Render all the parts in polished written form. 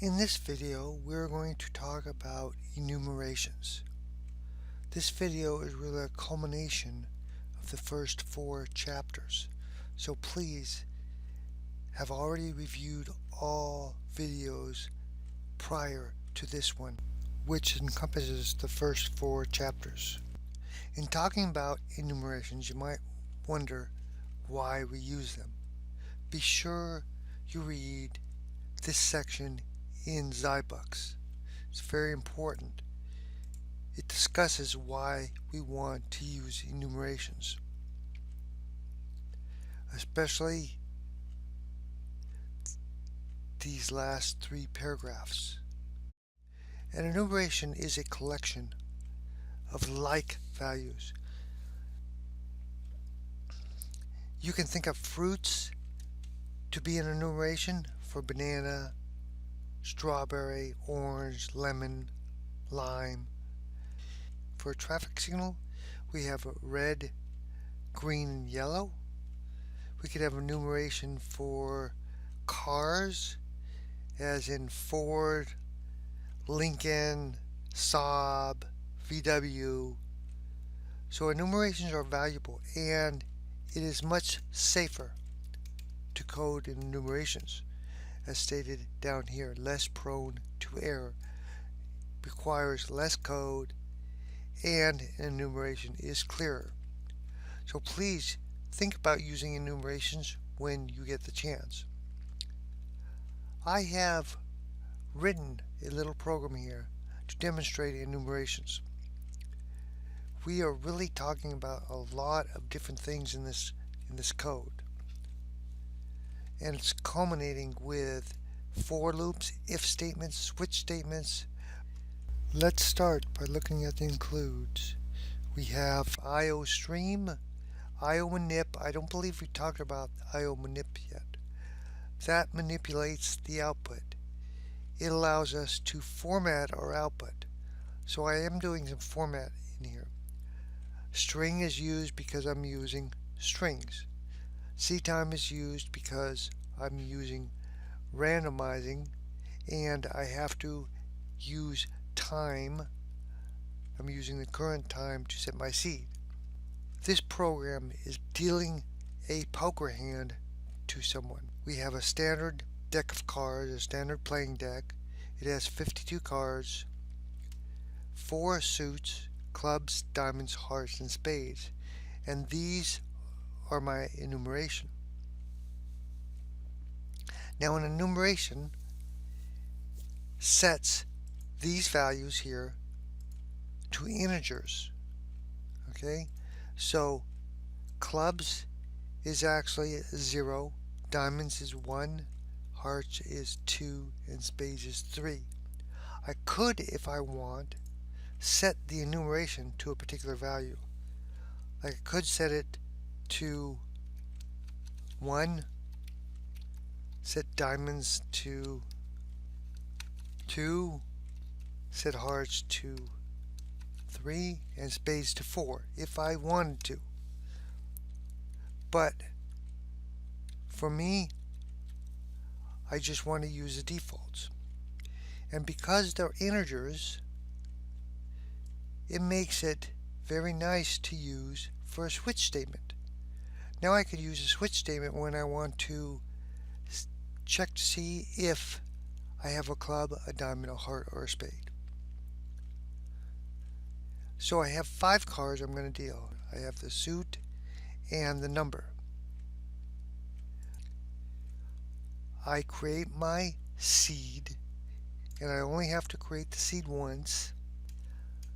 In this video, we're going to talk about enumerations. This video is really a culmination of the first 4 chapters, so please have already reviewed all videos prior to this one, which encompasses the first 4 chapters. In talking about enumerations, you might wonder why we use them. Be sure you read this section in Zybooks. It's very important. It discusses why we want to use enumerations, especially these last 3 paragraphs. An enumeration is a collection of like values. You can think of fruits to be an enumeration for banana, strawberry, orange, lemon, lime. For a traffic signal, we have red, green, and yellow. We could have enumeration for cars, as in Ford, Lincoln, Saab, VW. So enumerations are valuable, and it is much safer to code in enumerations. As stated down here, less prone to error, requires less code, and an enumeration is clearer. So please think about using enumerations when you get the chance. I have written a little program here to demonstrate enumerations. We are really talking about a lot of different things in this code, and it's culminating with for loops, if statements, switch statements. Let's start by looking at the includes. We have IO stream, IO manip. I don't believe we talked about IO manip yet. That manipulates the output. It allows us to format our output. So I am doing some format in here. String is used because I'm using strings. CTime is used because I'm using randomizing, and I have to use time. I'm using the current time to set my seed. This program is dealing a poker hand to someone. We have a standard deck of cards, a standard playing deck. It has 52 cards, 4 suits, clubs, diamonds, hearts, and spades, and these are my enumeration. Now an enumeration sets these values here to integers. Okay, so clubs is actually 0, diamonds is 1, hearts is 2, and spades is 3. I could, if I want, set the enumeration to a particular value. Like I could set it to 1, set diamonds to 2, set hearts to 3, and spades to 4 if I wanted to. But for me, I just want to use the defaults. And because they're integers, it makes it very nice to use for a switch statement. Now I could use a switch statement when I want to check to see if I have a club, a diamond, a heart, or a spade. So I have 5 cards I'm going to deal. I have the suit and the number. I create my seed, and I only have to create the seed once.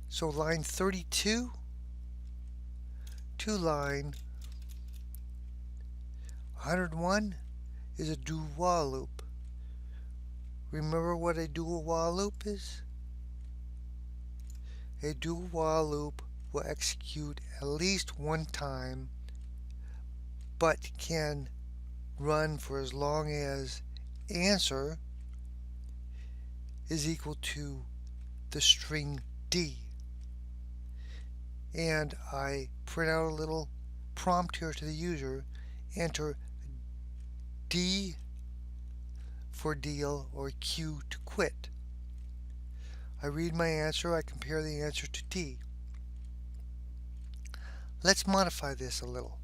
So line 32 to line 101 is a DoWhile loop. Remember what a DoWhile loop is? A DoWhile loop will execute at least one time, but can run for as long as answer is equal to the string D. And I print out a little prompt here to the user, enter D for deal or Q to quit. quit. I read my answer, I compare the answer to D. Let's modify this a little.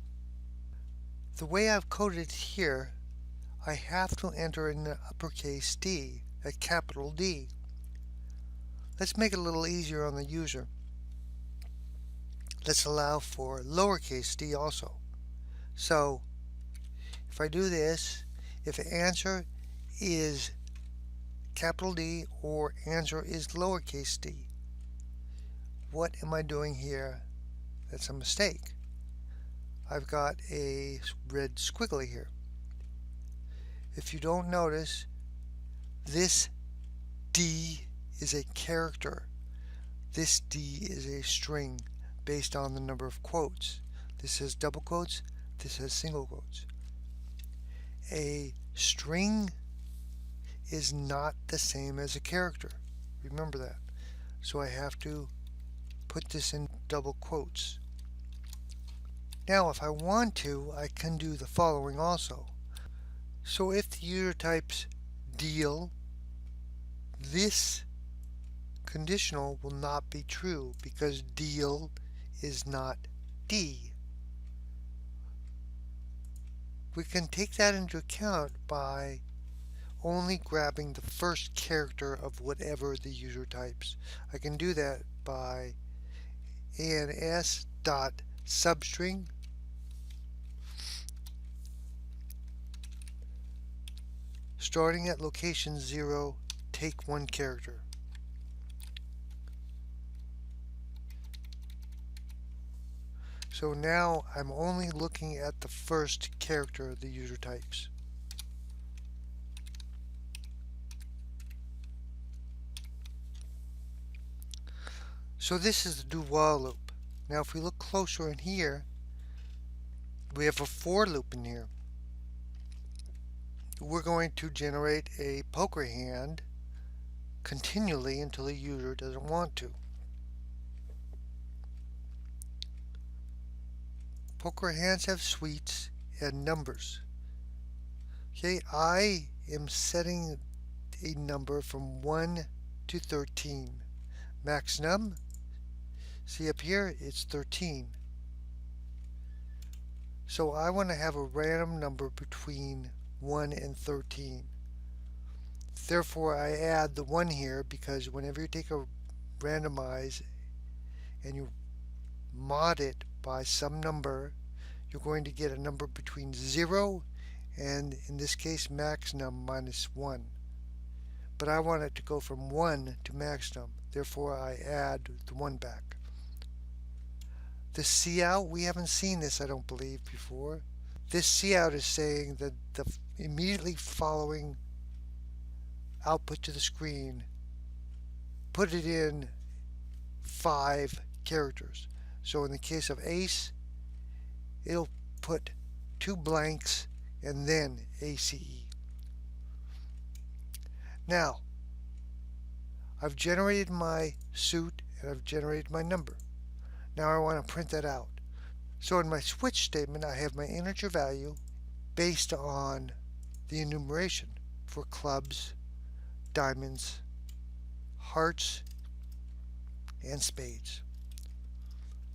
The way I've coded it here, I have to enter in the uppercase D, a capital D. Let's make it a little easier on the user. Let's allow for lowercase d also. So if I do this, if the answer is capital D or answer is lowercase d, what am I doing here? That's a mistake. I've got a red squiggly here. If you don't notice, this D is a character. This D is a string based on the number of quotes. This has double quotes, this has single quotes. A string is not the same as a character. Remember that. So I have to put this in double quotes. Now if I want to, I can do the following also. So if the user types deal, this conditional will not be true because deal is not D. We can take that into account by only grabbing the first character of whatever the user types. I can do that by ans.substring starting at location 0, take one character. So now I'm only looking at the first character of the user types. So this is the DoWhile loop. Now if we look closer in here, we have a for loop in here. We're going to generate a poker hand continually until the user doesn't want to. Poker hands have suites and numbers. Okay, I am setting a number from 1 to 13. Max num, see up here, it's 13. So I want to have a random number between 1 and 13. Therefore I add the 1 here because whenever you take a randomize and you mod it by some number, you're going to get a number between 0 and, in this case, max num minus 1. But I want it to go from 1 to max num, therefore I add the 1 back. The cout, we haven't seen this, I don't believe, before. This cout is saying that the immediately following output to the screen, put it in 5 characters. So in the case of ace, it'll put 2 blanks and then ACE. Now, I've generated my suit and I've generated my number. Now I want to print that out. So in my switch statement, I have my integer value based on the enumeration for clubs, diamonds, hearts, and spades.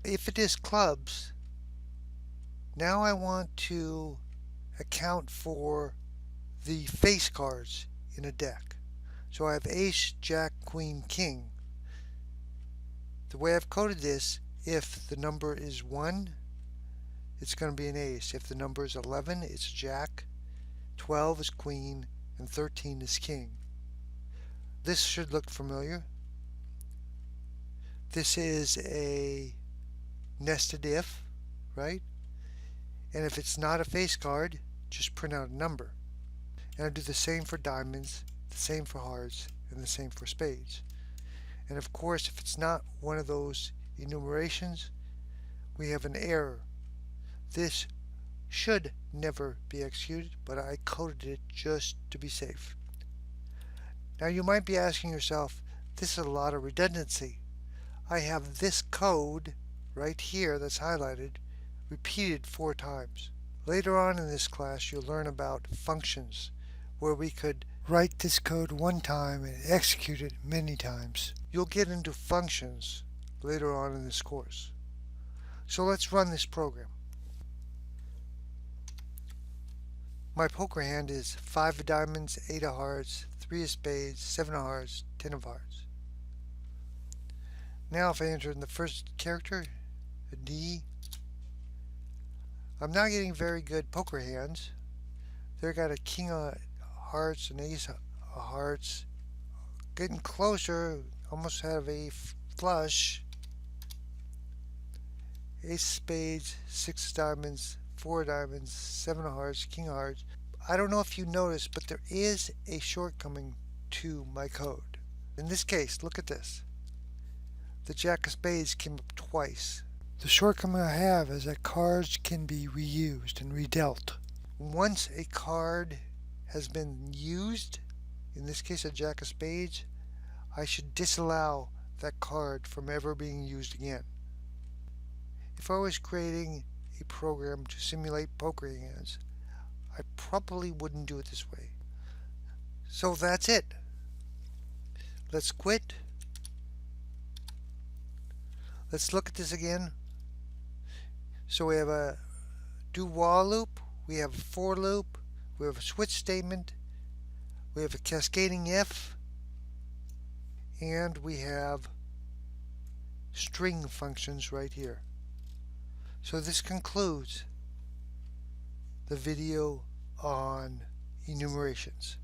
If it is clubs, now I want to account for the face cards in a deck. So I have ace, jack, queen, king. The way I've coded this, if the number is 1, it's going to be an ace. If the number is 11, it's jack, 12 is queen, and 13 is king. This should look familiar. This is a nested if, right? And if it's not a face card, just print out a number. And I do the same for diamonds, the same for hearts, and the same for spades. And of course, if it's not one of those enumerations, we have an error. This should never be executed, but I coded it just to be safe. Now you might be asking yourself, this is a lot of redundancy. I have this code right here that's highlighted repeated 4 times. Later on in this class you'll learn about functions where we could write this code one time and execute it many times. You'll get into functions later on in this course. So let's run this program. My poker hand is 5 of diamonds, 8 of hearts, 3 of spades, 7 of hearts, 10 of hearts. Now if I enter in the first character, a D, I'm not getting very good poker hands. There got a king of hearts, an ace of hearts. Getting closer, almost have a flush. Ace spades, 6 diamonds, 4 diamonds, 7 of hearts, king of hearts. I don't know if you noticed, but there is a shortcoming to my code. In this case, look at this. The jack of spades came up twice. The shortcoming I have is that cards can be reused and redealt. Once a card has been used, in this case a jack of spades, I should disallow that card from ever being used again. If I was creating a program to simulate poker hands, I probably wouldn't do it this way. So that's it. Let's quit. Let's look at this again. So we have a DoWhile loop, we have a for loop, we have a switch statement, we have a cascading if, and we have string functions right here. So this concludes the video on enumerations.